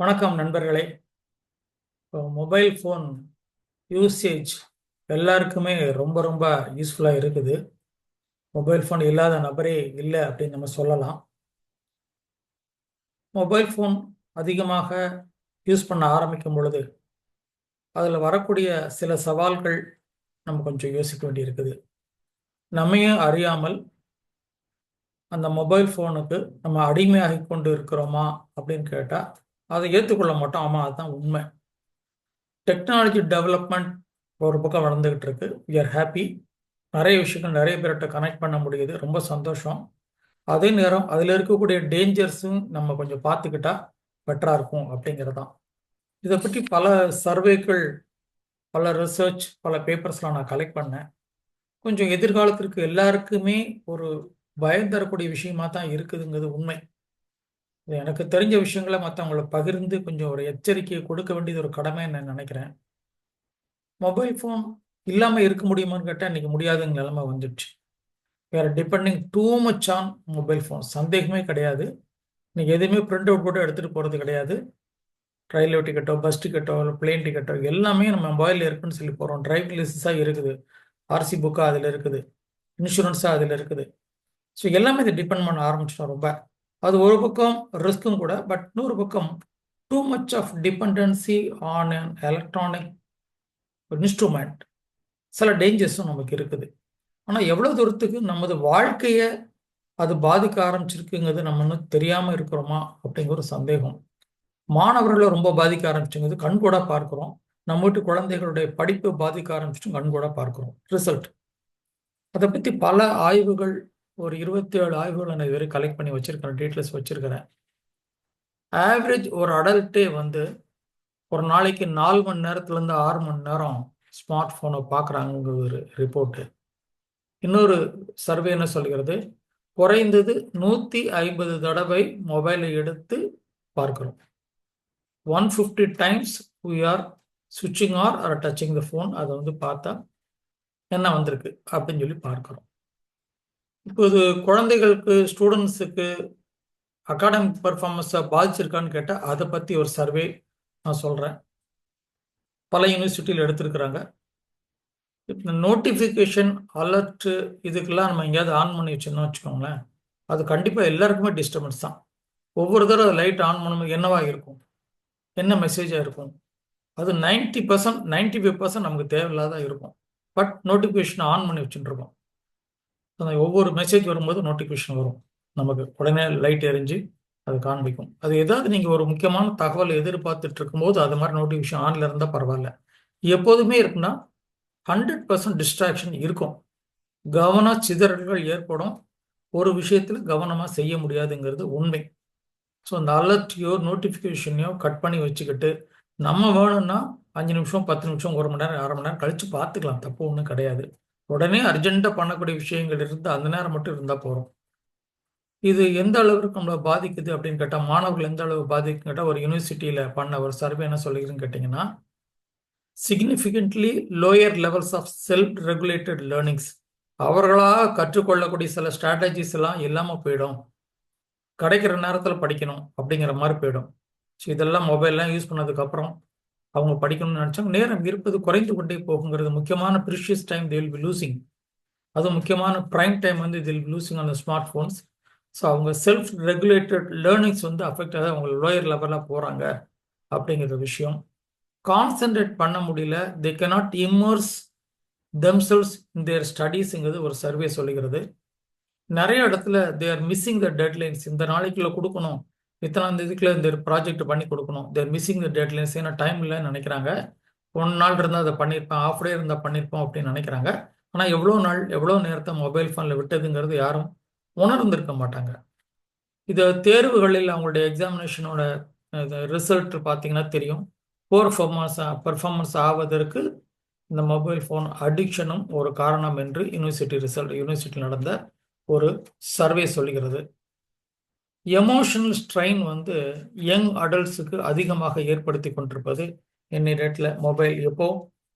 வணக்கம் நண்பர்களே. இப்போ மொபைல் ஃபோன் யூசேஜ் எல்லாருக்குமே ரொம்ப ரொம்ப யூஸ்ஃபுல்லாக இருக்குது. மொபைல் ஃபோன் இல்லாத நபரே இல்லை அப்படின்னு நம்ம சொல்லலாம். மொபைல் ஃபோன் அதிகமாக யூஸ் பண்ண ஆரம்பிக்கும் பொழுது அதில் வரக்கூடிய சில சவால்கள் நம்ம கொஞ்சம் யோசிக்க வேண்டியிருக்குது. நம்மையும் அறியாமல் அந்த மொபைல் ஃபோனுக்கு நம்ம அடிமையாகி கொண்டு இருக்கிறோமா அப்படின்னு கேட்டால் அதை ஏற்றுக்கொள்ள மாட்டோம். ஆமாம், அதுதான் உண்மை. டெக்னாலஜி டெவலப்மெண்ட் ஒரு பக்கம் வளர்ந்துகிட்டு இருக்கு. We are happy. நிறைய விஷயங்கள் நிறைய பேர்கிட்ட கனெக்ட் பண்ண முடியுது. ரொம்ப சந்தோஷம். அதே நேரம் அதில் இருக்கக்கூடிய டேஞ்சர்ஸும் நம்ம கொஞ்சம் பார்த்துக்கிட்டா பெட்டராக இருக்கும் அப்படிங்கிறது தான். இதை பற்றி பல சர்வேக்கள், பல ரிசர்ச், பல பேப்பர்ஸ்லாம் நான் கலெக்ட் பண்ணேன். கொஞ்சம் எதிர்காலத்திற்கு எல்லாருக்குமே ஒரு பயம் தரக்கூடிய விஷயமா தான் இருக்குதுங்கிறது உண்மை. இது எனக்கு தெரிஞ்ச விஷயங்களை மற்றவங்களை பகிர்ந்து கொஞ்சம் ஒரு எச்சரிக்கையை கொடுக்க வேண்டியது ஒரு கடமைன்னு நான் நினைக்கிறேன். மொபைல் ஃபோன் இல்லாமல் இருக்க முடியுமான்னு கேட்டால் இன்னைக்கு முடியாதுங்க நிலைமை வந்துடுச்சு. வேறு depending too much on mobile phone, சந்தேகமே கிடையாது. இன்னைக்கு எதுவுமே பிரிண்ட் அவுட் போட்டு எடுத்துகிட்டு போகிறது கிடையாது. ரயில்வே டிக்கெட்டோ, பஸ் டிக்கெட்டோ, இல்லை பிளேன் டிக்கெட்டோ எல்லாமே நம்ம மொபைலில் இருக்குன்னு சொல்லி போகிறோம். டிரைவிங் லைசன்ஸாக இருக்குது, ஆர்சி புக்காக அதில் இருக்குது, இன்சூரன்ஸாக அதில் இருக்குது. ஸோ எல்லாமே இதை டிபெண்ட் பண்ண ஆரம்பிச்சிட்டோம் ரொம்ப. அது ஒரு பக்கம் ரிஸ்க்கும் கூட. பட் இன்னொரு பக்கம் too much of dependency on an electronic instrument, சில டேஞ்சர்ஸும் நமக்கு இருக்குது. ஆனால் எவ்வளோ தூரத்துக்கு நமது வாழ்க்கையை அது பாதிக்க ஆரம்பிச்சிருக்குங்கிறது நம்ம இன்னும் தெரியாமல் இருக்கிறோமா அப்படிங்கிற ஒரு சந்தேகம். மாணவர்களை ரொம்ப பாதிக்க ஆரம்பிச்சுங்கிறது கண்கூட பார்க்குறோம். நம்ம வீட்டு குழந்தைகளுடைய படிப்பு பாதிக்க ஆரம்பிச்சுட்டு கண்கூட பார்க்குறோம் ரிசல்ட். அதை பற்றி பல ஆய்வுகள், ஒரு 27 ஆய்வுகள் நான் இதுவரை கலெக்ட் பண்ணி வச்சிருக்கிறேன், டீட்டெயில்ஸ் வச்சிருக்கிறேன். ஆவரேஜ் ஒரு அடல்ட்டே ஒரு நாளைக்கு 4 மணி நேரத்துலேருந்து 6 மணி நேரம் ஸ்மார்ட் ஃபோனை பார்க்குறாங்க ஒரு ரிப்போர்ட்டு. இன்னொரு சர்வே என்ன சொல்கிறது, குறைந்தது 150 தடவை மொபைலை எடுத்து பார்க்கிறோம். 150 times we are switching or touching the phone. அதை பார்த்தா என்ன வந்திருக்கு அப்படின்னு சொல்லி பார்க்கிறோம். இப்போது குழந்தைகளுக்கு, ஸ்டூடெண்ட்ஸுக்கு அகாடமிக் பர்ஃபார்மன்ஸை பாதிச்சிருக்கான்னு கேட்டால் அதை பற்றி ஒரு சர்வே நான் சொல்கிறேன். பல யூனிவர்சிட்டியில் எடுத்திருக்கிறாங்க. இப்போ நோட்டிஃபிகேஷன், அலர்ட்டு இதுக்கெல்லாம் நம்ம எங்கேயாவது ஆன் பண்ணி வச்சோம்னா வச்சுக்கோங்களேன், அது கண்டிப்பாக எல்லாருக்குமே டிஸ்டர்பன்ஸ் தான். ஒவ்வொரு தடவை லைட் ஆன் பண்ணும்போது என்னவா இருக்கும், என்ன மெசேஜாக இருக்கும், அது 90%, 95% நமக்கு தேவையில்லாத இருக்கும். பட் நோட்டிஃபிகேஷன் ஆன் பண்ணி வச்சுட்டுருக்கோம். ஒவ்வொரு மெசேஜ் வரும்போது நோட்டிஃபிகேஷன் வரும், நமக்கு உடனே லைட் எரிஞ்சு அது காண்பிக்கும். அது ஏதாவது நீங்கள் ஒரு முக்கியமான தகவல் எதிர்பார்த்துட்டு இருக்கும்போது அது மாதிரி நோட்டிஃபிகேஷன் ஆன்ல இருந்தால் பரவாயில்ல. எப்போதுமே இருக்குன்னா 100% டிஸ்ட்ராக்ஷன் இருக்கும். கவன சிதறல்கள் ஏற்படும். ஒரு விஷயத்தில் கவனமாக செய்ய முடியாதுங்கிறது உண்மை. ஸோ அந்த அலர்ட்டையோ நோட்டிஃபிகேஷனையோ கட் பண்ணி வச்சுக்கிட்டு நம்ம வேணும்னா 5 நிமிஷம், 10 நிமிஷம், 1 மணி நேரம், 1/2 மணி நேரம் கழித்து பார்த்துக்கலாம், தப்பு ஒன்றும் கிடையாது. உடனே அர்ஜென்ட்டாக பண்ணக்கூடிய விஷயங்கள் இருந்து அந்த நேரம் மட்டும் இருந்தால் போகிறோம். இது எந்த அளவுக்கு நம்மளை பாதிக்குது அப்படின்னு கேட்டால், மாணவர்கள் எந்த அளவு பாதிக்குன்னு கேட்டால், ஒரு யூனிவர்சிட்டியில் பண்ண ஒரு சர்வே என்ன சொல்லிக்கிறதுன்னு கேட்டிங்கன்னா, significantly lower levels of self regulated learnings, அவர்களாக கற்றுக்கொள்ளக்கூடிய சில ஸ்ட்ராட்டஜிஸ் எல்லாம் இல்லாமல் போயிடும். கிடைக்கிற நேரத்தில் படிக்கணும் அப்படிங்கிற மாதிரி போயிடும். ஸோ இதெல்லாம் மொபைல்லாம் யூஸ் பண்ணதுக்கப்புறம் அவங்க படிக்கணும்னு நினச்சாங்க, நேரம் இருப்பது குறைந்து கொண்டே போகுங்கிறது. முக்கியமான precious time they will be losing. அதுவும் முக்கியமான prime time they will be losing on the smart phones. So அவங்க செல்ஃப் ரெகுலேட்டட் லேர்னிங்ஸ் அஃபெக்ட் ஆக அவங்க லோயர் லெவலாக போகிறாங்க அப்படிங்கிற விஷயம். கான்சென்ட்ரேட் பண்ண முடியல, they cannot immerse themselves in their ஸ்டடீஸுங்கிறது ஒரு சர்வே சொல்லுகிறது. நிறைய இடத்துல they are missing the deadlines. இந்த நாளைக்குள்ள கொடுக்கணும், இத்தனாம் தேதிக்குள்ள இந்த ப்ராஜெக்ட் பண்ணி கொடுக்கணும். they are missing the deadlines. ஏன்னா டைம் இல்லைன்னு நினைக்கிறாங்க. 1 நாள் இருந்தால் அதை பண்ணியிருப்பேன், ஆஃப் டே இருந்தால் பண்ணியிருப்போம் அப்படின்னு நினைக்கிறாங்க. ஆனால் எவ்வளோ நாள், எவ்வளோ நேரத்தை மொபைல் ஃபோனில் விட்டதுங்கிறது யாரும் உணர்ந்திருக்க மாட்டாங்க. இது தேர்வுகளில் அவங்களுடைய எக்ஸாமினேஷனோட ரிசல்ட் பார்த்தீங்கன்னா தெரியும். பர்ஃபார்மன்ஸ் ஆவதற்கு இந்த மொபைல் ஃபோன் அடிக்ஷனும் ஒரு காரணம் என்று யூனிவர்சிட்டியில் நடந்த ஒரு சர்வே சொல்லுகிறது. எமோஷனல் ஸ்ட்ரெயின் யங் அடல்ட்ஸுக்கு அதிகமாக ஏற்படுத்தி கொண்டிருப்பது இன்னை ரேட்டில் மொபைல் எப்போ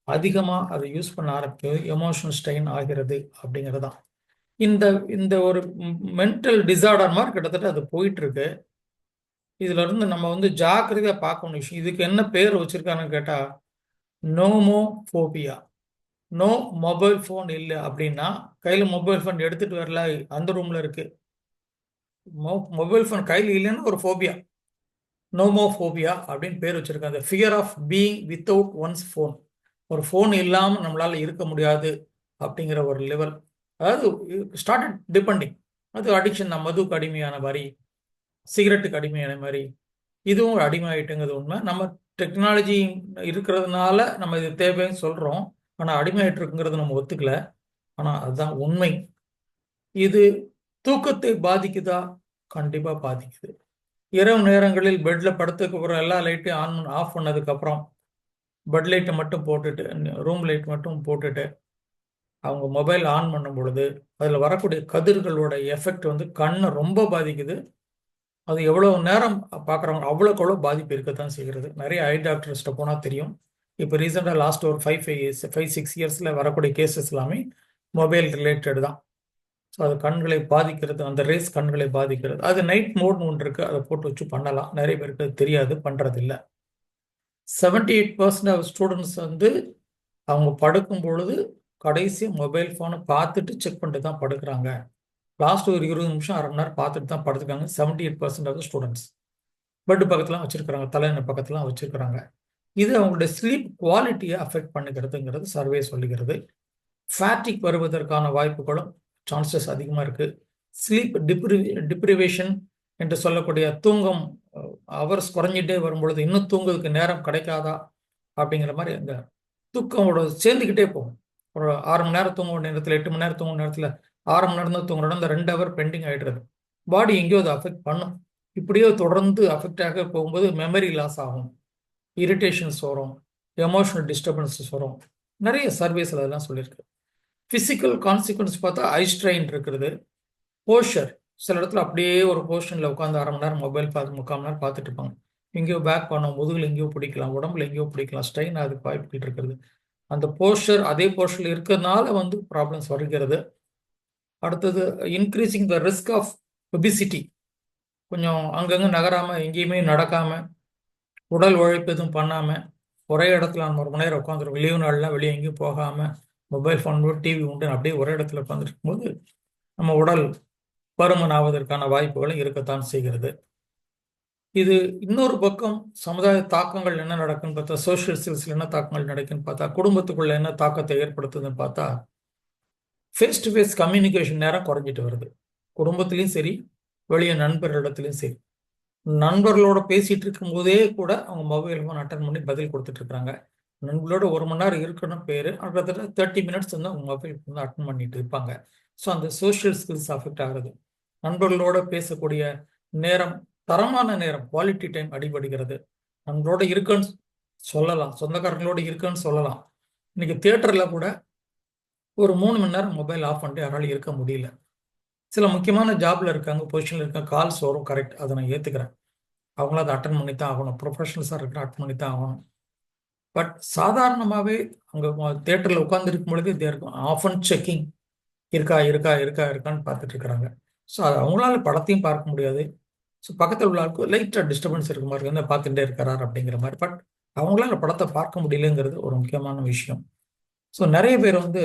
அதிகமாக அதை யூஸ் பண்ண ஆரம்பிக்கிறது எமோஷனல் ஸ்ட்ரெயின் ஆகிறது அப்படிங்கிறது தான். இந்த ஒரு மென்டல் டிசார்டர் மாதிரி கிட்டத்தட்ட அது போயிட்டு இருக்கு. இதுல இருந்து நம்ம வந்து ஜாக்கிரதையா பார்க்கணும் விஷயம். இதுக்கு என்ன பேர் வச்சிருக்காங்கன்னு கேட்டா நோமோஃபோபியா. நோ மொபைல் ஃபோன் இல்லை அப்படின்னா கையில மொபைல் ஃபோன் எடுத்துட்டு வரல, அந்த ரூம்ல இருக்கு. மொபைல் ஃபோன் கையில் இல்லைன்னா ஒரு ஃபோபியா, நோமோஃபோபியா அப்படின்னு பேர் வச்சிருக்காங்க. Fear of being without one's phone. ஒரு ஃபோன் இல்லாமல் நம்மளால இருக்க முடியாது அப்படிங்கிற ஒரு லெவல். அதாவது ஸ்டார்டட் டிபெண்டிங். அது அடிக்ஷன் தான். மதுக்கு அடிமையான மாதிரி, சிகரெட்டுக்கு அடிமையான மாதிரி இதுவும் ஒரு அடிமை ஆயிட்டுங்கிறது உண்மை. நம்ம டெக்னாலஜி இருக்கிறதுனால நம்ம இது தேவைன்னு சொல்றோம். ஆனால் அடிமை ஆயிட்டு இருக்குங்கிறது நம்ம ஒத்துக்கல. ஆனால் அதுதான் உண்மை. இது தூக்கத்தை பாதிக்குதா? கண்டிப்பா பாதிக்குது. இரவு நேரங்களில் பெட்ல படுத்துக்கு அப்புறம் எல்லா லைட்டையும் ஆஃப் பண்ணதுக்கு அப்புறம் பெட் லைட்டை மட்டும் போட்டுட்டு, ரூம் லைட் மட்டும் போட்டுட்டு அவங்க மொபைல் ஆன் பண்ணும் பொழுது அதில் வரக்கூடிய கதிர்களோட எஃபெக்ட் வந்து கண்ணை ரொம்ப பாதிக்குது. அது எவ்வளோ நேரம் பார்க்குறவங்க அவ்வளோக்கு அவ்வளோ பாதிப்பு இருக்கத்தான் செய்கிறது. நிறைய ஐ டாக்டர்ஸ்ட்ட போனால் தெரியும். இப்போ ரீசெண்டாக லாஸ்ட் ஒரு 5-6 இயர்ஸில் வரக்கூடிய கேசஸ் எல்லாமே மொபைல் ரிலேட்டட் தான். ஸோ அது கண்களை பாதிக்கிறது, அந்த ரேஸ் கண்களை பாதிக்கிறது. அது நைட் மோட்னு ஒன்று இருக்குது, அதை போட்டு வச்சு பண்ணலாம். நிறைய பேருக்கு அது தெரியாது, பண்ணுறதில்ல. 78% ஆஃப் ஸ்டூடெண்ட்ஸ் வந்து அவங்க படுக்கும் பொழுது கடைசி மொபைல் ஃபோனை பார்த்துட்டு செக் பண்ணிட்டு தான் படுக்கிறாங்க. லாஸ்ட் ஒரு 20 நிமிஷம் அரை மணி நேரம் பார்த்துட்டு தான் படுத்துக்காங்க. 78% ஆஃப் ஸ்டூடெண்ட்ஸ் பெட்டு பக்கத்துலாம் வச்சிருக்கிறாங்க, தலையணை பக்கத்துலாம் வச்சிருக்கிறாங்க. இது அவங்களுடைய ஸ்லீப் குவாலிட்டியை அஃபெக்ட் பண்ணுகிறதுங்கிறது சர்வே சொல்லுகிறது. ஃபேட்டிக் வருவதற்கான வாய்ப்புகளும் சான்சஸ் அதிகமாக இருக்குது. ஸ்லீப் டிப்ரிவேஷன் என்று சொல்லக்கூடிய தூங்கம் அவர்ஸ் குறைஞ்சிட்டே வரும்பொழுது இன்னும் தூங்குறதுக்கு நேரம் கிடைக்காதா அப்படிங்கிற மாதிரி அந்த தூக்கமோட சேர்ந்துக்கிட்டே போகும். ஒரு 6 மணி நேரம் தூங்குற நேரத்தில், 8 மணி நேரம் தூங்குற நேரத்தில் 6 மணி நேரம் தான் தூங்குறோம், அந்த 2 ஹவர் பெண்டிங் ஆகிடுறது. பாடி எங்கேயோ அதை அஃபெக்ட் பண்ணும். இப்படியோ தொடர்ந்து அஃபெக்ட் ஆக போகும்போது மெமரி லாஸ் ஆகும், இரிட்டேஷன்ஸ் வரும், எமோஷனல் டிஸ்டர்பன்சஸ் வரும். நிறைய சர்வேஸ் அதெல்லாம் சொல்லியிருக்கு. ஃபிசிக்கல் கான்சிக்வன்ஸ் பார்த்தா ஐ ஸ்ட்ரெயின் இருக்கிறது. போஸ்டர், சில இடத்துல அப்படியே ஒரு போர்ஷனில் உட்காந்து அரை மணி நேரம் மொபைல் பார்த்து 3/4 மணி நேரம் பார்த்துட்டு இருப்பாங்க. எங்கேயோ பேக் பண்ணோம், முதுகில் எங்கேயோ பிடிக்கலாம், உடம்புல எங்கேயோ பிடிக்கலாம், ஸ்ட்ரெயின் அதுக்கு வாய்ப்புகள் இருக்கிறது. அந்த போஸ்டர் அதே போஸ்டரில் இருக்கிறதுனால வந்து ப்ராப்ளம்ஸ் வருகிறது. அடுத்தது increasing the risk of obesity. கொஞ்சம் அங்கங்கே நகராமல், எங்கேயுமே நடக்காமல், உடல் உழைப்பு எதுவும் பண்ணாமல், ஒரே இடத்துல நம்ம ஒரு மணி நேரம் உட்காந்துருக்கோம். லீவு நாள்லாம் வெளியே எங்கேயும் போகாமல் மொபைல் ஃபோன் டிவி உண்டு அப்படியே ஒரே இடத்துல உட்காந்துட்டு இருக்கும்போது நம்ம உடல் பருமன் ஆவதற்கான வாய்ப்புகளும் இருக்கத்தான் செய்கிறது. இது இன்னொரு பக்கம் சமுதாய தாக்கங்கள் என்ன நடக்குன்னு பார்த்தா, சோஷியல் ஸ்கில்ஸில் என்ன தாக்கங்கள் நடக்குன்னு பார்த்தா, குடும்பத்துக்குள்ள என்ன தாக்கத்தை ஏற்படுத்துதுன்னு பார்த்தா, ஃபேஸ் டு ஃபேஸ் கம்யூனிகேஷன் நேரம் குறைஞ்சிட்டு வருது. குடும்பத்திலையும் சரி, வெளியே நண்பர்களிடத்துலையும் சரி. நண்பர்களோட பேசிட்டு இருக்கும் போதே கூட அவங்க மொபைல் ஃபோன் அட்டன் பண்ணி பதில் கொடுத்துட்டு இருக்காங்க. நண்பர்களோட 1 மணி நேரம் இருக்கணும் பேர், கிட்டத்தட்ட 30 மினிட்ஸ் வந்து அவங்க மொபைல் ஃபோன் அட்டன் பண்ணிட்டு இருப்பாங்க. ஸோ அந்த சோஷியல் ஸ்கில்ஸ் அஃபெக்ட் ஆகுது. நண்பர்களோட பேசக்கூடிய நேரம், தரமான நேரம், குவாலிட்டி டைம் அடிபடுகிறது. நண்பர்களோட இருக்குன்னு சொல்லலாம், சொந்தக்காரங்களோட இருக்குன்னு சொல்லலாம். இன்னைக்கு தியேட்டரில் கூட ஒரு 3 மணி நேரம் மொபைல் ஆஃப் பண்ணிட்டு யாராலும் இருக்க முடியல. சில முக்கியமான ஜாப்ல இருக்காங்க, பொசிஷன்ல இருக்காங்க, கால்ஸ் வரும், கரெக்ட், அதை நான் ஏற்றுக்கிறேன். அவங்களும் அதை அட்டன் பண்ணி தான் ஆகணும், ப்ரொஃபஷனல்ஸாக இருக்கிற அட்டன் பண்ணி தான் ஆகணும். பட் சாதாரணமாகவே அங்கே தியேட்டரில் உட்காந்துருக்கும் பொழுது இருக்கும் ஆஃப் அண்ட் செக்கிங், இருக்கா இருக்கா இருக்கா இருக்கான்னு பார்த்துட்டு இருக்கிறாங்க. ஸோ அது அவங்களால படத்தையும் பார்க்க முடியாது. ஸோ பக்கத்தில் உள்ள ஆளுக்கு லைட்டாக டிஸ்டர்பன்ஸ் இருக்க மாதிரி இருந்தால் பார்த்துட்டே இருக்கிறார் அப்படிங்கிற மாதிரி. பட் அவங்களால படத்தை பார்க்க முடியலங்கிறது ஒரு முக்கியமான விஷயம். ஸோ நிறைய பேர் வந்து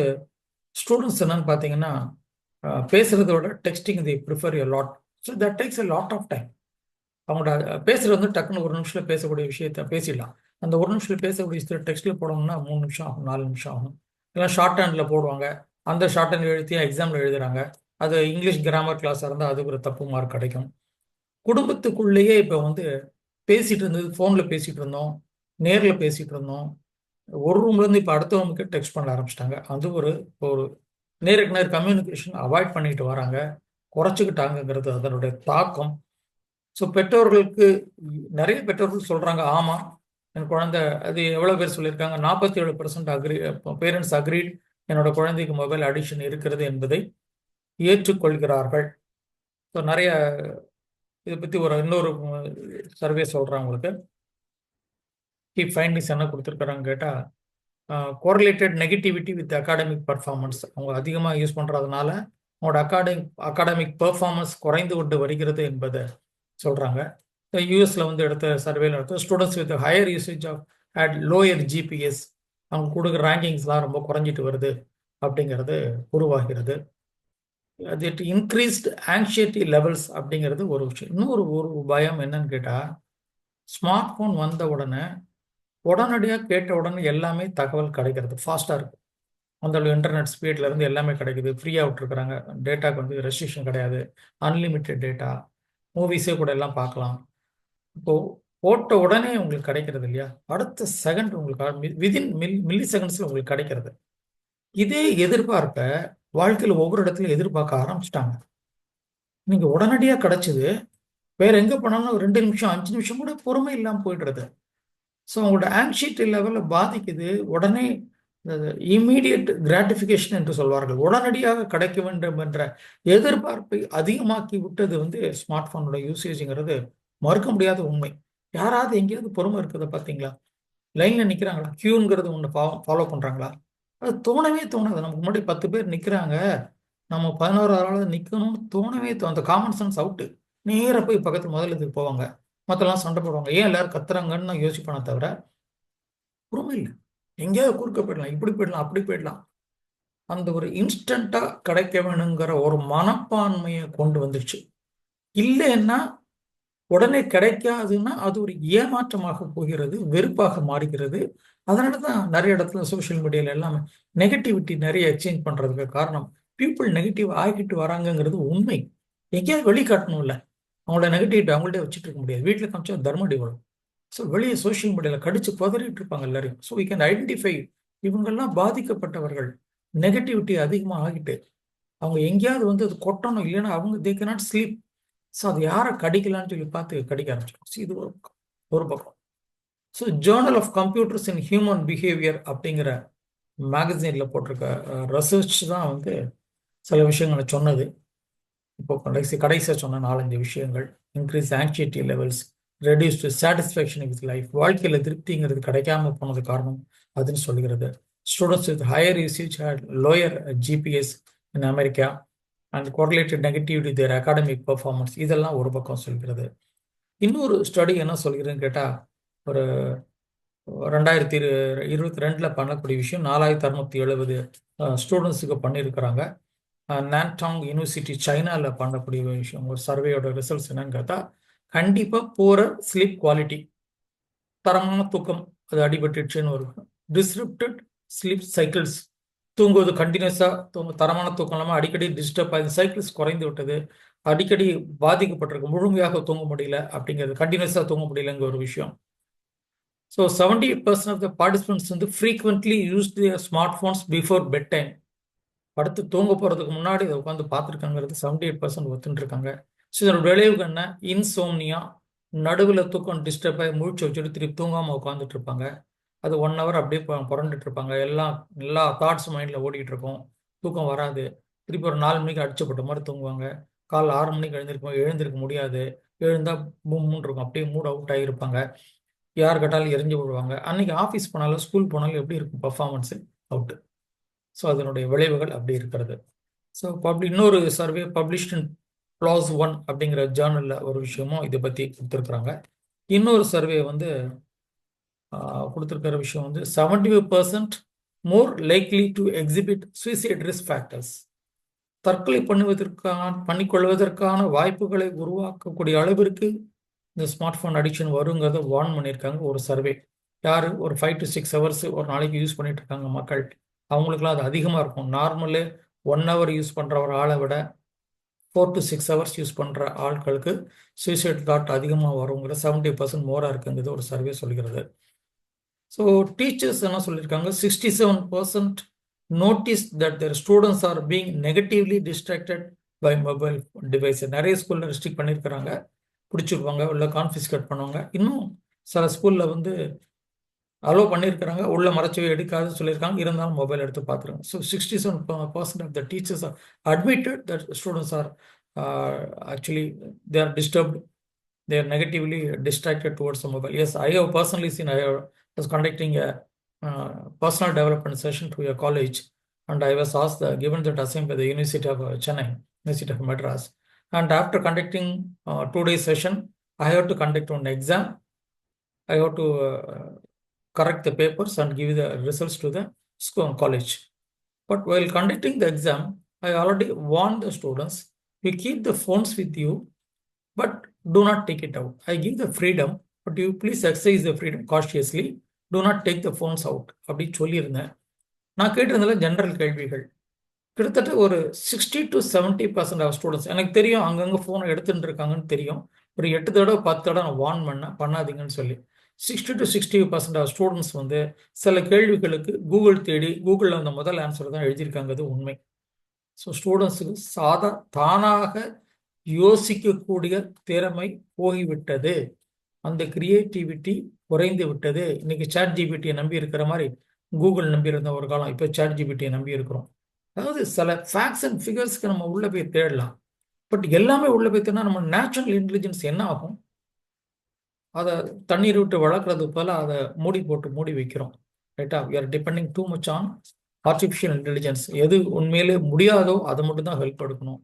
ஸ்டூடெண்ட்ஸ் என்னன்னு பார்த்தீங்கன்னா, பேசுறதை விட texting they prefer a lot. So that takes a lot of time. அவங்களோட பேசுறது வந்து டக்குன்னு 1 நிமிஷத்தில் பேசக்கூடிய விஷயத்த பேசிடலாம். அந்த 1 நிமிஷத்தில் பேசக்கூடிய விஷயத்தை டெக்ஸ்ட்டில் போடணும்னா 3 நிமிஷம் ஆகும், 4 நிமிஷம் ஆகும். இல்லை ஷார்ட் ஹேண்டில் போடுவாங்க, அந்த ஷார்ட் ஹேண்ட் எழுதி எக்ஸாமில் எழுதுறாங்க. அது இங்கிலீஷ் கிராமர் கிளாஸாக இருந்தால் அதுக்கு ஒரு தப்பு மார்க் கிடைக்கும். குடும்பத்துக்குள்ளேயே இப்போ வந்து பேசிகிட்டு இருந்தது, ஃபோனில் பேசிகிட்டு இருந்தோம், நேரில் பேசிகிட்டு இருந்தோம், ஒரு ரூம்லேருந்து இப்போ அடுத்த ரூமுக்கு டெக்ஸ்ட் பண்ண ஆரம்பிச்சிட்டாங்க. அது ஒரு ஒரு நேருக்கு நேர் கம்யூனிகேஷன் அவாய்ட் பண்ணிட்டு வராங்க, குறைச்சிக்கிட்டாங்கிறது அதனுடைய தாக்கம். ஸோ பெற்றோர்களுக்கு நிறைய பெற்றோர்கள் சொல்கிறாங்க, ஆமாம் என் குழந்தை, அது எவ்வளோ பேர் சொல்லியிருக்காங்க, 47% பேரண்ட்ஸ் அக்ரீட் என்னோட குழந்தைக்கு மொபைல் அடிக்ஷன் இருக்கிறது என்பதை ஏற்றுக்கொள்கிறார்கள். ஸோ நிறைய இதை பற்றி இன்னொரு சர்வே சொல்கிறேன் உங்களுக்கு. கீ ஃபைண்டிங்ஸ் என்ன கொடுத்துருக்குறாங்க கேட்டால், correlated negativity with academic performance. அவங்க அதிகமாக யூஸ் பண்ணுறதுனால அவங்களோட அகாடமிக் பர்ஃபார்மன்ஸ் குறைந்து கொண்டு வருகிறது என்பதை சொல்கிறாங்க. யூஎஸ்ல வந்து எடுத்த சர்வேல எடுத்த students with higher usage of had lower GPAs அவங்க கொடுக்குற ரேங்கிங்ஸ்லாம் ரொம்ப குறைஞ்சிட்டு வருது அப்படிங்கிறது உருவாகிறது. அது இன்க்ரீஸ்ட் ஆங்ஷைட்டி லெவல்ஸ் அப்படிங்கிறது ஒரு விஷயம். இன்னொரு ஒரு பயம் என்னன்னு கேட்டால், ஸ்மார்ட் ஃபோன் வந்த உடனே உடனடியாக கேட்ட உடனே எல்லாமே தகவல் கிடைக்கிறது, ஃபாஸ்ட்டாக இருக்குது. அந்த இன்டர்நெட் ஸ்பீட்ல இருந்து எல்லாமே கிடைக்குது, ஃப்ரீயாக விட்டுருக்குறாங்க, டேட்டாக்கு வந்து ரெஸ்ட்ரிக்ஷன் கிடையாது, அன்லிமிட்டெட் டேட்டா, மூவிஸே கூட எல்லாம் பார்க்கலாம். இப்போது போட்ட உடனே உங்களுக்கு கிடைக்கிறது இல்லையா, அடுத்த செகண்ட் உங்களுக்கு விதின் மில்லி செகண்ட்ஸில் உங்களுக்கு கிடைக்கிறது. இதே எதிர்பார்ப்பை வாழ்க்கையில் ஒவ்வொரு இடத்துலையும் எதிர்பார்க்க ஆரம்பிச்சிட்டாங்க. நீங்கள் உடனடியாக கிடைச்சிது, வேற எங்கே போனாலும் 2 நிமிஷம் 5 நிமிஷம் கூட பொறுமை இல்லாமல் போயிடுறது. ஸோ அவங்களோட ஆங்ஷைட்டி லெவலில் பாதிக்குது. உடனே இம்மீடியட் கிராட்டிஃபிகேஷன் என்று சொல்வார்கள், உடனடியாக கிடைக்க வேண்டும் என்ற எதிர்பார்ப்பை அதிகமாக்கி விட்டது வந்து ஸ்மார்ட் ஃபோனோட யூசேஜுங்கிறது மறுக்க முடியாத உண்மை. யாராவது எங்கேயாவது பொறுமை இருக்கிறத பார்த்தீங்களா? லைனில் நிற்கிறாங்களா? கியூங்கிறது ஒன்று ஃபாலோ பண்ணுறாங்களா? அது தோணவே தோணாது. நமக்கு முன்னாடி 10 பேர் நிற்கிறாங்க, நம்ம 11ஆவது நிற்கணும்னு தோணவே அந்த காமன் சென்ஸ் அவுட்டு. நேராக போய் பக்கத்தில் முதல்ல இதுக்கு போவாங்க, மற்றெல்லாம் சண்டை போடுவாங்க. ஏன் எல்லாரும் கத்துறாங்கன்னு நான் யோசிப்பேனே தவிர பொறுமை இல்லை. எங்கேயாவது குறுக்க போயிடலாம், இப்படி போயிடலாம், அப்படி போயிடலாம். அந்த ஒரு இன்ஸ்டண்ட்டாக கிடைக்க வேணுங்கிற ஒரு மனப்பான்மையை கொண்டு வந்துடுச்சு. இல்லைன்னா உடனே கிடைக்காதுன்னா அது ஒரு ஏமாற்றமாக போகிறது, வெறுப்பாக மாறுகிறது. அதனால தான் நிறைய இடத்துல சோஷியல் மீடியாவில் எல்லாமே நெகட்டிவிட்டி நிறைய எக்ஸ்சேஞ்ச் பண்ணுறதுக்கு காரணம், பீப்புள் நெகட்டிவ் ஆகிட்டு வராங்கங்கிறது உண்மை. எங்கேயாவது வெளிக்காட்டணும்ல, அவங்களோட நெகட்டிவிட்டி அவங்கள்ட்ட வச்சுட்டு இருக்க முடியாது. வீட்டில் காமிச்சா தர்மடி வரும். ஸோ வெளியே சோஷியல் மீடியாவில் கடிச்சு பதறிட்டு இருப்பாங்க எல்லாரையும். ஸோ வி கேன் ஐடென்டிஃபை இவங்கெல்லாம் பாதிக்கப்பட்டவர்கள், நெகட்டிவிட்டி அதிகமாக ஆகிட்டு அவங்க எங்கேயாவது வந்து அது கொட்டணும், இல்லைன்னா அவங்க தே கேனாட் ஸ்லீப். ஸோ அது யாரை கடிக்கலான்னு சொல்லி பார்த்து கடிக்க ஆரம்பிச்சிடும். இது ஒரு பக்கம். So journal of computers in human behaviour அப்படிங்கிற மேகசினில் போட்டிருக்க ரிசர்ச் தான் வந்து சில விஷயங்களை சொன்னது. இப்போ கடைசியாக சொன்ன 4-5 விஷயங்கள், increase anxiety levels, reduced satisfaction with life, வாழ்க்கையில் திருப்திங்கிறது கிடைக்காம போனது காரணம் அதுன்னு சொல்லுகிறது. Students with higher usage had lower GPAs in America and correlated negativity their academic performance, இதெல்லாம் ஒரு பக்கம் சொல்கிறது. இன்னொரு ஸ்டடி என்ன சொல்கிறதுன்னு கேட்டால், ஒரு 2022 பண்ணக்கூடிய விஷயம் 4670 ஸ்டூடெண்ட்ஸுக்கு பண்ணியிருக்கிறாங்க. நான்டாங் யூனிவர்சிட்டி சைனாவில் பண்ணக்கூடிய விஷயம், ஒரு சர்வேயோட ரிசல்ட்ஸ் என்னன்னு கேட்டால், கண்டிப்பாக போகிற ஸ்லீப் குவாலிட்டி, தரமான தூக்கம் அது அடிபட்டுச்சுன்னு ஒரு டிஸ்ரப்டட் ஸ்லீப் சைக்கிள்ஸ், தூங்குவது கண்டினியூஸாக தரமான தூக்கம் இல்லாமல் அடிக்கடி டிஸ்டர்ப் ஆகுது, சைக்கிள்ஸ் குறைந்து விட்டது, அடிக்கடி பாதிக்கப்பட்டிருக்கு, முழுமையாக தூங்க முடியல அப்படிங்கிறது, கண்டினியூஸாக தூங்க முடியலங்கிற ஒரு விஷயம். ஸோ 78% ஆஃப் த பார்ட்டிசிபென்ட்ஸ் வந்து frequently use their smart phones before bed time. படுத்து தூங்க போகிறதுக்கு முன்னாடி இதை உட்காந்து பார்த்துருக்காங்கிறது 78% ஒத்துன்னு இருக்காங்க. ஸோ இதோட விளைவுக்கு என்ன? இன்சோம்னியா, நடுவில் தூக்கம் டிஸ்டர்ப் ஆகி முழிச்சு வச்சுட்டு திருப்பி தூங்காமல் உட்காந்துட்டு இருப்பாங்க. அது 1 hour அப்படியே புரண்டுட்டு இருப்பாங்க. எல்லா தாட்ஸ் மைண்டில் ஓடிட்டு இருக்கும், தூக்கம் வராது. திருப்பி ஒரு 4 மணிக்கு அடிச்சப்பட்ட மாதிரி தூங்குவாங்க. காலைல 6 மணிக்கு எழுந்திருக்க முடியாது, எழுந்தால் மூணு இருக்கும், அப்படியே மூட் அவுட் ஆகியிருப்பாங்க. யார் கேட்டாலும் எரிஞ்சு விடுவாங்க. அன்னைக்கு ஆஃபீஸ் போனாலும் ஸ்கூல் போனாலும் எப்படி இருக்கும் பர்ஃபார்மன்ஸு? அவுட்டு. ஸோ அதனுடைய விளைவுகள் அப்படி இருக்கிறது. ஸோ இன்னொரு சர்வே பப்ளிஷ்ட் இன் PLOS ONE அப்படிங்கிற ஜேர்னலில் ஒரு விஷயமும் இதை பற்றி கொடுத்துருக்குறாங்க. இன்னொரு சர்வே வந்து கொடுத்துருக்கிற விஷயம் வந்து 75% மோர் likely to exhibit suicide risk factors, தற்கொலை பண்ணிக்கொள்வதற்கான வாய்ப்புகளை உருவாக்கக்கூடிய அளவிற்கு இந்த ஸ்மார்ட் ஃபோன் அடிக்ஷன் வருங்கிறத வார்ன் பண்ணியிருக்காங்க ஒரு சர்வே. யார் ஒரு 5 to 6 hours ஒரு நாளைக்கு யூஸ் பண்ணிட்டு இருக்காங்க மக்கள், அவங்களுக்குலாம் அது அதிகமாக இருக்கும். நார்மலு 1 hour யூஸ் பண்ணுற ஒரு ஆளை விட 4 to 6 hours யூஸ் பண்ணுற ஆட்களுக்கு சூசைட் தாட் அதிகமாக வருங்கிற 70% மோராக இருக்குங்கிறது ஒரு சர்வே சொல்கிறது. ஸோ டீச்சர்ஸ் என்ன சொல்லியிருக்காங்க, 67% notice that their students are being negatively distracted by mobile device. நிறைய ஸ்கூலில் ரெஸ்ட்ரிக்ட் பண்ணியிருக்கிறாங்க, பிடிச்சிருப்பாங்க, உள்ள கான்ஃபிஸ்கேட் பண்ணுவாங்க. இன்னும் சில ஸ்கூலில் வந்து அலோவ் பண்ணியிருக்கிறாங்க, உள்ள மறைச்சவே எடுக்காதுன்னு சொல்லியிருக்காங்க, இருந்தாலும் மொபைல் எடுத்து பார்த்துருங்க. So 67% of the teachers are admitted that students are actually they are disturbed, they are negatively distracted towards the mobile. Yes, I have personally seen, I was conducting a personal development session to a college, and I was asked, given that assignment by the University of Chennai, University of Madras, and after conducting 2-day session, I have to conduct one exam. I have to correct the papers and give the results to the school college. But while conducting the exam, I already warned the students, you keep the phones with you, but do not take it out. I give the freedom, but you please exercise the freedom cautiously. Do not take the phones out. அப்படி சொல்லியிருந்தேன். நான் கேட்டிருந்தல general கேள்விகள் கிட்டத்தட்ட ஒரு 60 to 70% of students எனக்கு தெரியும் அங்கங்கே ஃபோனை எடுத்துட்டு இருக்காங்கன்னு தெரியும். ஒரு 8 தடவை 10 தடவை நான் வார்ன் பண்ணேன் பண்ணாதீங்கன்னு சொல்லி 60 to 60% ஆஃப் ஸ்டூடெண்ட்ஸ் வந்து சில கேள்விகளுக்கு கூகுள் தேடி கூகுளில் அந்த முதல் ஆன்சர் தான் எழுதியிருக்காங்க. அது உண்மை. ஸோ ஸ்டூடெண்ட்ஸுக்கு தானாக யோசிக்கக்கூடிய திறமை போய்விட்டது. அந்த கிரியேட்டிவிட்டி குறைந்து விட்டது. இன்னைக்கு சாட் ஜிபிடியை நம்பி இருக்கிற மாதிரி கூகுள் நம்பி இருந்த ஒரு காலம், இப்போ சாட் ஜிபிடியை நம்பி இருக்கிறோம். அதாவது சில ஃபேக்ட்ஸ் அண்ட் ஃபிகர்ஸ்க்கு நம்ம உள்ள போய் தேடலாம். பட் எல்லாமே உள்ள போய் தேடினா நம்ம நேச்சுரல் இன்டெலிஜென்ஸ் என்ன ஆகும்? அதை தண்ணீர் விட்டு வளர்க்குறது போல அதை மூடி வைக்கிறோம். ரைட்டா? We are depending too much on artificial intelligence. எது உண்மையிலே முடியாதோ அதை மட்டும் தான் ஹெல்ப் எடுக்கணும்.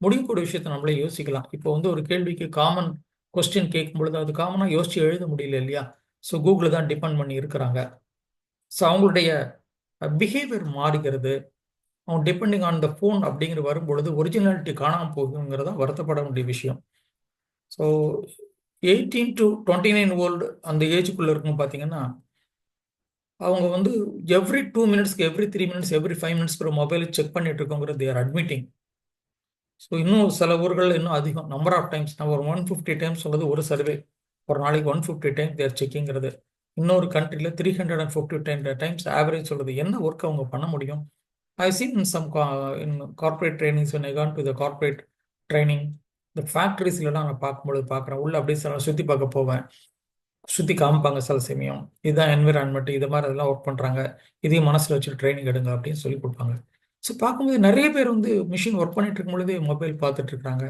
முடியக்கூடிய விஷயத்தை நம்மளே யோசிக்கலாம். இப்போ வந்து ஒரு கேள்விக்கு காமன் கொஸ்டின் கேட்கும் பொழுது அது காமனாக யோசிச்சு எழுத முடியல இல்லையா? ஸோ கூகுளில் தான் டிபெண்ட் பண்ணி இருக்கிறாங்க. ஸோ அவங்களுடைய பிஹேவியர் மாறுகிறது. அவங்க டிபெண்டிங் ஆன் த ஃபோன் அப்படிங்கிற வரும்பொழுது ஒரிஜினாலிட்டி காணாமல் போகுங்கிறதா வருத்தப்பட வேண்டிய விஷயம். ஸோ 18 to 29 ஓல்டு அந்த ஏஜுக்குள்ளே இருக்குன்னு பார்த்தீங்கன்னா அவங்க வந்து எவ்ரி 2 மினிட்ஸ்க்கு எவ்ரி 3 மினிட்ஸ் எவ்ரி 5 மினிட்ஸ்க்கு ஒரு மொபைலை செக் பண்ணிட்டு இருக்கோங்கிறது தேர் அட்மிட்டிங். ஸோ இன்னும் சில ஊர்களில் இன்னும் அதிகம் நம்பர் ஆஃப் டைம்ஸ். நான் ஒரு 150 டைம்ஸ் சொல்றது ஒரு சர்வே. ஒரு நாளைக்கு 150 டைம்ஸ் தேர் செக்கிங்கிறது. இன்னொரு கண்ட்ரியில் 350 டைம்ஸ் ஆவரேஜ் சொல்றது. என்ன ஒர்க் அவங்க பண்ண முடியும்? I seen in some in corporate trainings when I gone to the corporate training, இந்த ஃபேக்ட்ரிஸ்லாம் நான் பார்க்குறேன். உள்ள அப்படியே சில சுற்றி பார்க்க போவேன். சுற்றி காமிப்பாங்க சில சமயம். இதுதான் என்விரான்மெண்ட், இது மாதிரி அதெல்லாம் ஒர்க் பண்ணுறாங்க, இதையும் மனசில் வச்சுட்டு ட்ரைனிங் எடுங்க அப்படின்னு சொல்லி கொடுப்பாங்க. ஸோ பார்க்கும்போது நிறைய பேர் வந்து மிஷின் ஒர்க் பண்ணிட்டு இருக்கும் பொழுதே மொபைல் பார்த்துட்டு இருக்காங்க.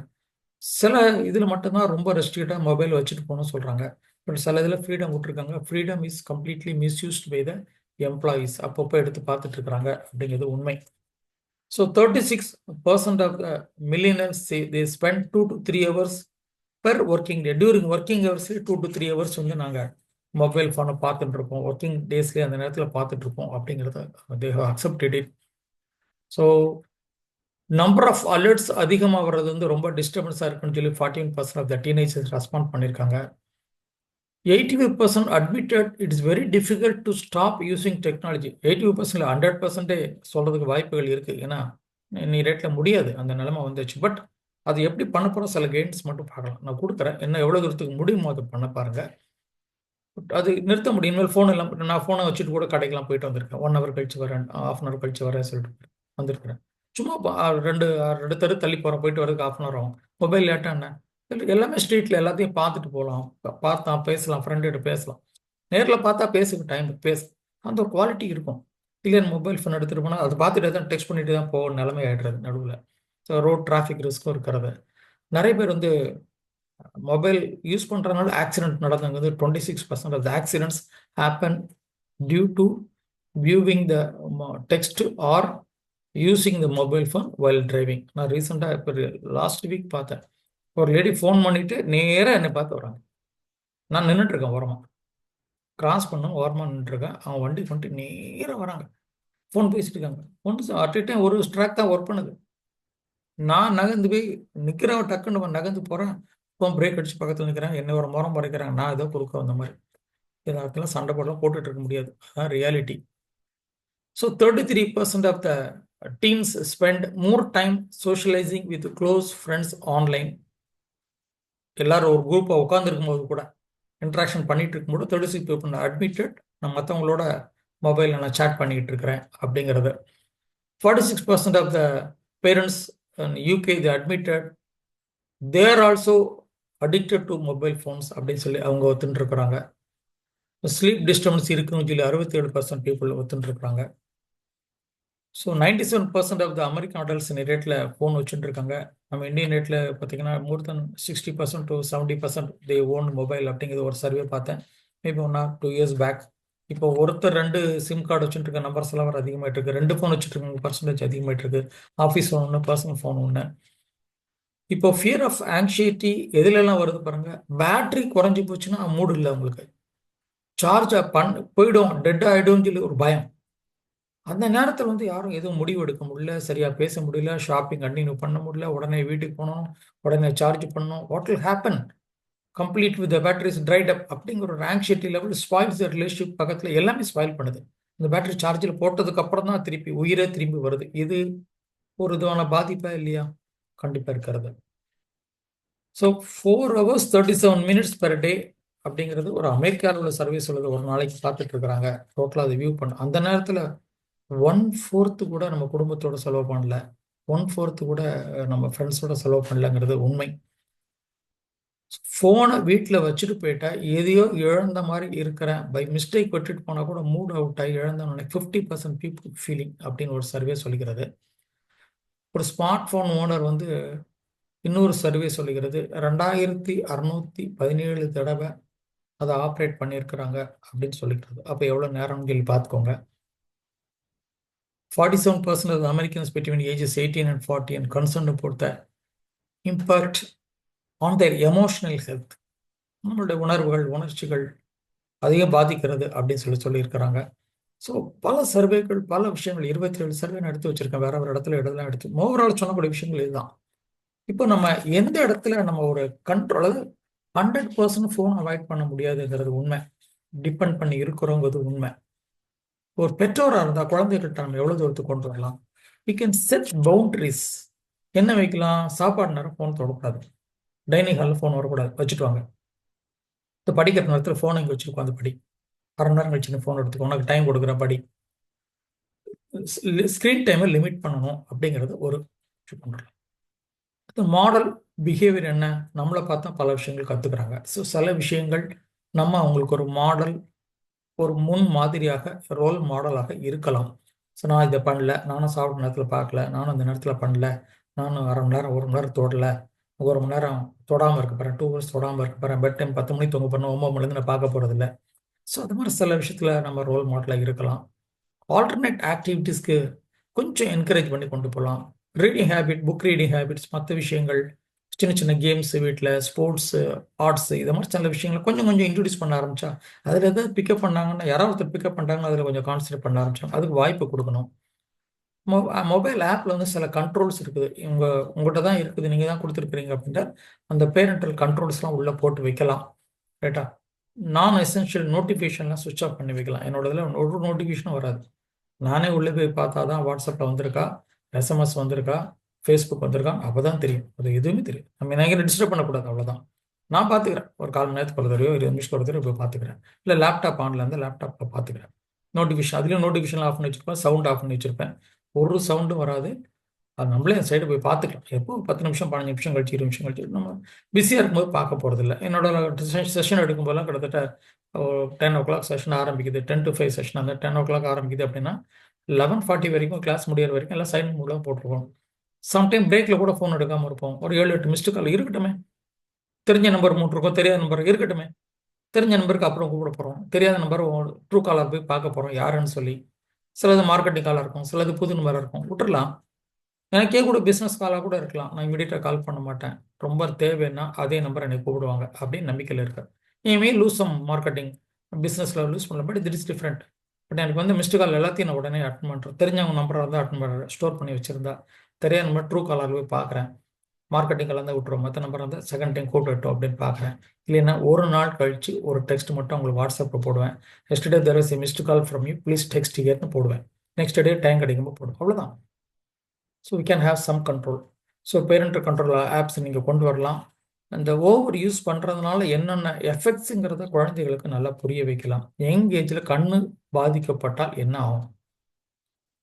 சில இதில் மட்டும்தான் ரொம்ப ரெஸ்ட்ரிக்டாக மொபைல் வச்சுட்டு போகணும்னு சொல்கிறாங்க. பட் சில இதில் ஃப்ரீடம் விட்டுருக்காங்க. Freedom is completely misused by the employees. அப்பப்போ எடுத்து பார்த்துட்டு இருக்கிறாங்க அப்படிங்கிறது உண்மை. So 36% of the millionaires say they spend 2 to 3 hours per working day. During working ஹவர்ஸ்லேயே 2 to 3 hours வந்து நாங்கள் மொபைல் ஃபோனை பார்த்துட்டு இருப்போம். ஒர்க்கிங் டேஸ்லேயே அந்த நேரத்தில் பார்த்துட்டு இருப்போம் அப்படிங்கிறத they have accepted it. So number of alerts அதிகமாக வர்றது வந்து ரொம்ப டிஸ்டர்பன்ஸாக இருக்குன்னு சொல்லி 14% ஆஃப் த டீனேஜர்ஸ் ரெஸ்பாண்ட் பண்ணியிருக்காங்க. 85% admitted it is very difficult to stop using technology. 85% 100% சொல்கிறதுக்கு வாய்ப்புகள் இருக்குது. ஏன்னா நீ ரேட்டில் முடியாது, அந்த நிலைமை வந்துச்சு. பட் அது எப்படி பண்ண போகிறோம், சில கைடன்ஸ் மட்டும் பார்க்கலாம். நான் கொடுக்குறேன், என்ன எவ்வளோ தூரத்துக்கு முடியுமோ அதை பண்ண பாருங்கள். அது நிறுத்த முடியும். இனிமேல் ஃபோன் இல்லாமல் நான் ஃபோனை வச்சுட்டு கூட கடைக்கெல்லாம் போயிட்டு வந்திருக்கேன். 1 hour கழிச்சு வரேன், ½ hour கழிச்சு வரேன் சொல்லிட்டு வந்திருக்கிறேன். சும்மா ரெண்டு தெரு தள்ளி போகிறோம், போயிட்டு வரதுக்கு ½ hour ஆகும். மொபைல் லேட்டாக என்ன எல்லாமே ஸ்ட்ரீட்டில் எல்லாத்தையும் பார்த்துட்டு போகலாம், பார்த்தா பேசலாம், ஃப்ரெண்டுகிட்ட பேசலாம். நேரில் பார்த்தா பேசுக்கு டைம் அந்த ஒரு குவாலிட்டி இருக்கும். இல்லைன்னு மொபைல் ஃபோன் எடுத்துகிட்டு போனால் அதை பார்த்துட்டு தான் டெக்ஸ்ட் பண்ணிட்டு தான் போக நிலைமை ஆகிடுறது நடுவில். ஸோ ரோட் டிராஃபிக் ரிஸ்க்கும் இருக்கிறது. நிறைய பேர் வந்து மொபைல் யூஸ் பண்ணுறதுனால ஆக்சிடென்ட் நடந்தவங்க வந்து 26% of the accidents happen due to viewing the text or using the mobile phone while driving. நான் ரீசெண்டாக இப்போ லாஸ்ட் வீக் பார்த்தேன், ஒரு லேடி ஃபோன் பண்ணிவிட்டு நேராக என்னை பார்த்து வராங்க. நான் நின்றுட்டுருக்கேன் ஓரமாக, கிராஸ் பண்ண ஓரமாக நின்றுட்டுருக்கேன். அவங்க வண்டி பண்ணிட்டு நேராக வராங்க, ஃபோன் பேசிட்டு இருக்காங்க. ஃபோன் அட் எ டைம் ஒரு ட்ராக் தான் ஒர்க் பண்ணுது. நான் நகர்ந்து போய் நிற்கிறவன் டக்குன்னு நகர்ந்து போகிறேன், ஃபோன் பிரேக் அடிச்சு பக்கத்தில் நிற்கிறேன், என்ன ஒரு முறம் பறைக்கிறாங்க, நான் ஏதோ குறுக்க வந்த மாதிரி. இதெல்லாம் சண்டை போடலாம் போட்டுட்டு இருக்க முடியாது, அதுதான் reality. So 33% of the teens spend more time socializing with close friends online. எல்லாரும் ஒரு குரூப்பாக உட்காந்துருக்கும் போது கூட இன்ட்ராக்ஷன் பண்ணிட்டு இருக்கும்போது 36% அட்மிட்டட் நான் மற்றவங்களோட மொபைலில் நான் சேட் பண்ணிக்கிட்டு இருக்கிறேன் அப்படிங்கிறது. 46% of the parents UK they admitted they are also addicted to mobile phones அப்படின்னு சொல்லி அவங்க ஒத்துட்டு இருக்கிறாங்க. ஸ்லீப் டிஸ்டர்பன்ஸ் இருக்குன்னு சொல்லி 67% பீப்புள் ஒத்துட்டு இருக்கிறாங்க. So 97% of the American adults இந்த ரேட்டில் ஃபோன் வச்சுட்டு இருக்காங்க. நம்ம இந்தியன் ரேட்டில் பார்த்தீங்கன்னா more than 60% to 70% they own mobile அப்படிங்கிறது ஒரு சர்வே பார்த்தேன், மேபி 1 or 2 years பேக். இப்போ ஒருத்தர் 2 சிம் கார்டு வச்சுட்டு இருக்க நம்பர்ஸ் எல்லாம் வர அதிகமாகிட்டு இருக்கு. 2 ஃபோன் வச்சுட்டு இருக்க பர்சன்டேஜ் அதிகமாகிட்டு இருக்கு. Office phone 1, personal phone 1. இப்போ ஃபியர் ஆஃப் ஆங்ஷைட்டி எதுலெல்லாம் வருது பாருங்க. பேட்டரி குறைஞ்சி போச்சுன்னா மூடு இல்லை உங்களுக்கு. சார்ஜ் போயிடும், டெட் ஆகிடும் சொல்லி ஒரு பயம். அந்த நேரத்தில் வந்து யாரும் எதுவும் முடிவு எடுக்க முடியல, சரியா பேச முடியல, ஷாப்பிங் கண்டினியூ பண்ண முடியல, உடனே வீட்டுக்கு போகணும், உடனே சார்ஜ் பண்ணணும். What will happen complete with batteries tried அப் அப்படிங்கிற ஒரு ஆங்ஷைட்டி லெவல் ஸ்பாயில்ஸ் ரிலேஷன்ஷிப். பக்கத்தில் எல்லாமே ஸ்பாயில் பண்ணுது. இந்த பேட்டரி சார்ஜில் போட்டதுக்கு அப்புறம் தான் திருப்பி உயிரே திரும்பி வருது. இது ஒரு விதமான பாதிப்பா இல்லையா? கண்டிப்பா இருக்கிறது. So 4 hours 37 minutes per day அப்படிங்கிறது ஒரு அமெரிக்காவில் உள்ள சர்வீஸ் உள்ளது. ஒரு நாளைக்கு பார்த்துட்டு இருக்கிறாங்க. டோட்டலாக அதை வியூ பண்ண அந்த நேரத்தில் 1/4 கூட நம்ம குடும்பத்தோட செலவு பண்ணல, 1/4 கூட நம்ம ஃப்ரெண்ட்ஸோட செலவு பண்ணலங்கிறது உண்மை. ஃபோனை வீட்டில் வச்சுட்டு போயிட்டா எதையோ இழந்த மாதிரி இருக்கிறேன், பை மிஸ்டேக் விட்டுட்டு போனால் கூட மூட் அவுட் ஆகி இழந்தோன்னு 50% பீப்புள் ஃபீலிங் அப்படின்னு ஒரு சர்வே சொல்லிக்கிறது. ஒரு ஸ்மார்ட் ஃபோன் ஓனர் வந்து இன்னொரு சர்வே சொல்லுகிறது 2617 தடவை அதை ஆப்ரேட் பண்ணியிருக்கிறாங்க அப்படின்னு சொல்லிக்கிறது. அப்போ எவ்வளோ நேரம்னு சொல்லி பார்த்துக்கோங்க. 47% of the Americans between ages 18 and 40 and concerned about the impact on their emotional health. நம்மளுடைய உணர்வுகள், உணர்ச்சிகள் அதிகம் பாதிக்கிறது அப்படின்னு சொல்லியிருக்கிறாங்க. ஸோ பல சர்வேகள், பல விஷயங்கள், 27 சர்வே எடுத்து வச்சிருக்கேன். வேற ஒரு இடத்துல இடத்துல எடுத்து ஓவரால் சொல்லக்கூடிய விஷயங்கள் இதுதான். இப்போ நம்ம எந்த இடத்துல நம்ம ஒரு கண்ட்ரோல், 100% ஃபோன் அவாய்ட் பண்ண முடியாதுங்கிறது உண்மை. டிபெண்ட் பண்ணி இருக்கிறோங்கிறது உண்மை. ஒரு பெற்றோராக இருந்தால் குழந்தைகிட்ட நம்ம எவ்வளோ தூரத்துக்கு கொண்டு வரலாம்? We can set boundaries. என்ன வைக்கலாம்? சாப்பாடு நேரம் ஃபோன் தொடக்கூடாது, டைனிங் ஹாலில் ஃபோன் வரக்கூடாது, வச்சுட்டு வாங்க. இந்த படிக்கிற நேரத்தில் ஃபோனை இங்கே வச்சுட்டு உட்காந்து படி, அரை மணி நேரம் கழிச்சு ஃபோன் எடுத்துக்கோ, உனக்கு டைம் கொடுக்குற படி. ஸ்க்ரீன் டைமை லிமிட் பண்ணணும் அப்படிங்கிறது ஒரு பண்ணுறோம். மாடல் பிஹேவியர் என்ன? நம்மளை பார்த்தா பல விஷயங்கள் கற்றுக்குறாங்க. ஸோ சில விஷயங்கள் நம்ம அவங்களுக்கு ஒரு மாடல், ஒரு முன் மாதிரியாக, ரோல் மாடலாக இருக்கலாம். ஸோ நான் இதை பண்ணல, நானும் சாப்பிட்ற நேரத்தில் பார்க்கல, நானும் இந்த நேரத்தில் பண்ணல, நானும் அரை மணி நேரம் 1 மணி நேரம் தொடல, 1 மணி நேரம் தொடாமல் இருக்க போகிறேன், 2 hours தொடாமல் இருக்க போகிறேன், பெட் டைம் 10 மணிக்கு தூங்க போகிறேன், 9 மணிலேருந்து நான் பார்க்க போகிறதில்ல. ஸோ அது மாதிரி சில விஷயத்தில் நம்ம ரோல் மாடலாக இருக்கலாம். ஆல்டர்னேட் ஆக்டிவிட்டீஸ்க்கு கொஞ்சம் என்கரேஜ் பண்ணி கொண்டு போகலாம். Reading habit, book reading habits, மற்ற விஷயங்கள், சின்ன சின்ன கேம்ஸ் வீட்டில், ஸ்போர்ட்ஸு, ஆர்ட்ஸு, இதை மாதிரி சில விஷயங்களை கொஞ்சம் கொஞ்சம் இன்ட்ரடியூஸ் பண்ண ஆரம்பித்தா, அதில் எதாவது பிக்கப் பண்ணாங்கன்னா, யாராவது ஒருத்தர் பிக்கப் பண்ணுறாங்கன்னா அதில் கொஞ்சம் கான்சன்ட்ரேட் பண்ண ஆரம்பிச்சோம். அதுக்கு வாய்ப்பு கொடுக்கணும். மொபைல் ஆப்பில் வந்து சில கண்ட்ரோல்ஸ் இருக்குது. உங்கள்கிட்ட தான் இருக்குது, நீங்கள் தான் கொடுத்துருக்குறீங்க அப்படின்ட்டு அந்த பேரண்டல் கண்ட்ரோல்ஸ்லாம் உள்ளே போட்டு வைக்கலாம். ரைட்டா? நான் எசென்ஷியல் நோட்டிஃபிகேஷன்லாம் சுவிட்ச் ஆஃப் பண்ணி வைக்கலாம். என்னோட இதில் ஒரு நோட்டிஃபிகேஷனும் வராது. நானே உள்ளே போய் பார்த்தா தான் வாட்ஸ்அப்பில் வந்திருக்கா, எஸ்எம்எஸ் வந்திருக்கா, ஃபேஸ்புக் வந்திருக்கா, அப்போ தான் தெரியும். அது எதுவுமே தெரியும். நம்ம எங்கே டிஸ்டர்ப் பண்ணக்கூடாது, அவ்வளோதான். நான் பார்த்துக்கிறேன். ஒரு 1/4 மணி நேரத்துக்கு ஒரு தடவையோ 20 நிமிஷத்துக்கு ஒரு தடவை போய் பார்த்துக்கிறேன். இல்லை லேப்டாப் ஆனில் இருந்து லேப்டாப்பில் பார்த்துக்கிறேன். நோட்டிஃபிகேஷன், அதுலேயும் நோட்டிஃபிகேஷன் ஆஃப் பண்ணி வச்சுருப்பேன், சவுண்ட் ஆஃப் பண்ணி வச்சுருப்பேன். ஒரு சவுண்டும் வராது. அது நம்மளே அந்த சைடு போய் பார்த்துக்கலாம். எப்போ 10 நிமிஷம், 15 நிமிஷம் கழிச்சு, 20 நிமிஷம் கழிச்சு நம்ம பிஸியாக இருக்கும்போது பார்க்க போகிறதில்ல. என்னோட செஷன் எடுக்கும்போதெல்லாம் கிட்டத்தட்ட 10 o'clock செஷன் ஆரம்பிக்குது, 10 to 5 செஷன், அந்த 10 o'clock ஆரம்பிக்குது அப்படின்னா 11:40 வரைக்கும் கிளாஸ் முடியிற வரைக்கும் எல்லாம் சைலண்ட் மூடில் போட்டிருக்கோம். சம்டைம் பிரேக்கில் கூட ஃபோன் எடுக்காமல் இருப்போம். ஒரு 7-8 மிஸ்டு கால் இருக்கட்டுமே. தெரிஞ்ச நம்பர் மூட்டிருக்கோம், தெரியாத நம்பர் இருக்கட்டுமே. தெரிஞ்ச நம்பருக்கு அப்புறம் கூப்பிட போகிறோம், தெரியாத நம்பர் ட்ரூ காலர் போய் பார்க்க போகிறோம் யாருன்னு சொல்லி. சிலது மார்க்கெட்டிங் காலாக இருக்கும், சிலது புது நம்பராக இருக்கும், விட்டுடலாம். எனக்கே கூட பிஸ்னஸ் காலாக கூட இருக்கலாம். நான் இமீடியட்டாக கால் பண்ண மாட்டேன். ரொம்ப தேவைன்னா அதே நம்பர் என்னை கூப்பிடுவாங்க அப்படின்னு நம்பிக்கையில் இருக்கேன். இனிமே லூஸ் சம் மார்க்கெட்டிங் பிஸ்னஸில் லூஸ் பண்ணல, but it is different. But எனக்கு வந்து மிஸ்டு கால் எல்லாத்தையும் நான் உடனே அட்டன் பண்ணுறேன். தெரிஞ்சவங்க நம்பராக இருந்தால் அட்டன் பண்ணுறேன், ஸ்டோர் பண்ணி வச்சுருந்தா. தெரியாத நம்பர் ட்ரூ காலர் போய் பார்க்குறேன். மார்க்கெட்டிங் கலந்து விட்டுருவோம், மற்ற நம்பர் வந்து செகண்ட் டைம் கூப்பிட்டு அப்படின்னு பார்க்குறேன். இல்லைன்னா ஒரு நாள் கழிச்சு ஒரு டெக்ஸ்ட் மட்டும் உங்களுக்கு வாட்ஸ்அப்பில் போடுவேன். Yesterday there is a missed call from you, please text ஹியர்னு போடுவேன். நெக்ஸ்ட் டே டைம் கிடைக்கும்போது போடுவேன், அவ்வளோதான். So we can have some control. So parental control apps நீங்கள் கொண்டு வரலாம். அந்த ஓவர் யூஸ் பண்ணுறதுனால என்னென்ன எஃபெக்ட்ஸுங்கிறத குழந்தைகளுக்கு நல்லா புரிய வைக்கலாம். யங் ஏஜில் கண்ணு பாதிக்கப்பட்டால் என்ன ஆகும்?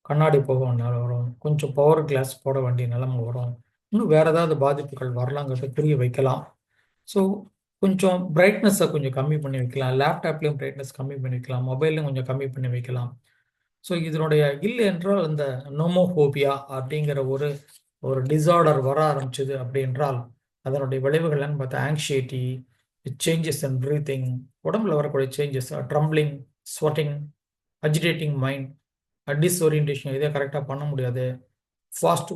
கண்ணாடி போக வரும், கொஞ்சம் பவர் கிளாஸ் போட வேண்டிய நிலைமை வரும், இன்னும் வேறு ஏதாவது பாதிப்புகள் வரலாங்கிறத புரிய வைக்கலாம். ஸோ கொஞ்சம் பிரைட்னஸை கொஞ்சம் கம்மி பண்ணி வைக்கலாம். லேப்டாப்லேயும் பிரைட்னஸ் கம்மி பண்ணி வைக்கலாம், மொபைல்லையும் கொஞ்சம் கம்மி பண்ணி வைக்கலாம். ஸோ இதனுடைய இல்லை என்றால் இந்த நோமோஃபோபியா அப்படிங்கிற ஒரு டிசார்டர் வர ஆரம்பிச்சது அப்படி என்றால் அதனுடைய விளைவுகள்னு பார்த்தா ஆங்ஷைட்டி, சேஞ்சஸ் இன் ப்ரீத்திங், உடம்புல வரக்கூடிய changes, trembling, sweating, agitating mind, disorientation, இதே கரெக்டாக பண்ண முடியாது, ஃபாஸ்ட்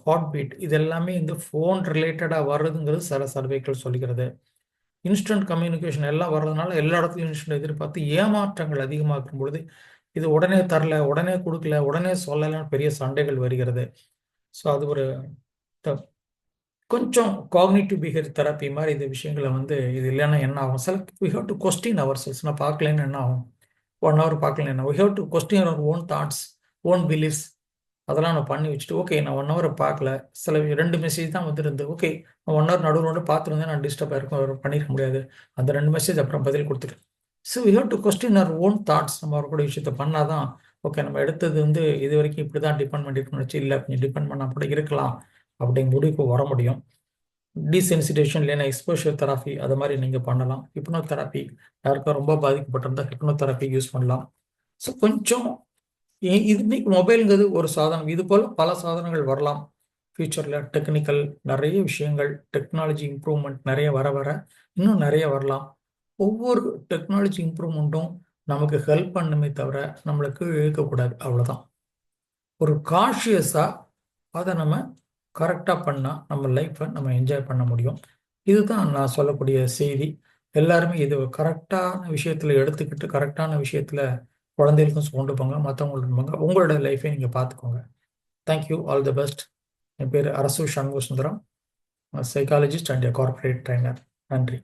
ஹார்ட் பீட், இது எல்லாமே இந்த ஃபோன் ரிலேட்டடாக வர்றதுங்கிறது சில சர்வேக்கள் சொல்லிக்கிறது. இன்ஸ்டன்ட் கம்யூனிகேஷன் எல்லாம் வர்றதுனால எல்லா இடத்துலையும் இன்ஸ்டன்ட் எதிர்பார்த்து ஏமாற்றங்கள் அதிகமாகும் பொழுது இது உடனே தரல, உடனே கொடுக்கல, உடனே சொல்லலைன்னு பெரிய சண்டைகள் வருகிறது. ஸோ அது ஒரு கொஞ்சம் காக்னிட்டிவ் பிஹேவியர் தெரப்பி மாதிரி இந்த விஷயங்களை வந்து இது இல்லைன்னா என்ன ஆகும், சில we have to question ourselves. நான் பார்க்கலன்னு என்ன ஆகும், 1 hour பார்க்கல என்ன, we have to question our own thoughts, own beliefs. அதெல்லாம் நான் பண்ணி வச்சுட்டு ஓகே நான் 1 hour பார்க்கல, சில 2 மெசேஜ் தான் வந்துருந்து, ஓகே நான் 1 hour நடுவில் பார்த்துருந்தேன், நான் டிஸ்டர்ப் ஆயிருக்கும், பண்ணியிருக்க முடியாது, அந்த 2 மெசேஜ் அப்புறம் பதில் கொடுத்துட்டு. So we have to question our own thoughts. நம்ம அவருடைய விஷயத்த பண்ணாதான் ஓகே நம்ம எடுத்தது வந்து இது வரைக்கும் இப்படி தான் டிபெண்ட் பண்ணியிருக்கணும்னு வச்சு இல்லை கொஞ்சம் டிபெண்ட் பண்ணால் கூட இருக்கலாம் அப்படிங்கிற முடிவுக்கு வர முடியும். டீசென்சிடேஷன் இல்லைன்னா எக்ஸ்போஷர் தெராப்பி அது மாதிரி நீங்கள் பண்ணலாம். ஹிப்னோ தெராப்பி யாருக்கும் ரொம்ப பாதிக்கப்பட்டிருந்தா ஹிப்னோ தெராப்பி யூஸ் பண்ணலாம். ஸோ கொஞ்சம் இது இன்னைக்கு மொபைலுங்கிறது ஒரு சாதனம், இது போல் பல சாதனங்கள் வரலாம் ஃபியூச்சரில். டெக்னிக்கல் நிறைய விஷயங்கள், டெக்னாலஜி இம்ப்ரூவ்மெண்ட் நிறைய வர வர இன்னும் நிறைய வரலாம். ஒவ்வொரு டெக்னாலஜி இம்ப்ரூவ்மெண்ட்டும் நமக்கு ஹெல்ப் பண்ணுமே தவிர நம்மளுக்கு இழுக்கக்கூடாது, அவ்வளோதான். ஒரு காஷியஸாக அதை நம்ம கரெக்டாக பண்ணால் நம்ம லைஃப்பை நம்ம என்ஜாய் பண்ண முடியும். இதுதான் நான் சொல்லக்கூடிய செய்தி. எல்லாருமே இது கரெக்டான விஷயத்தில் எடுத்துக்கிட்டு கரெக்டான விஷயத்தில் குழந்தைகளுக்கும் கொண்டு போங்க, மற்றவங்களுக்கு போங்க, உங்களோட லைஃப்பை நீங்கள் பார்த்துக்கோங்க. Thank you, all the best. என் பேர் Arasu Shanmuga Sundaram, psychologist and corporate trainer. நன்றி.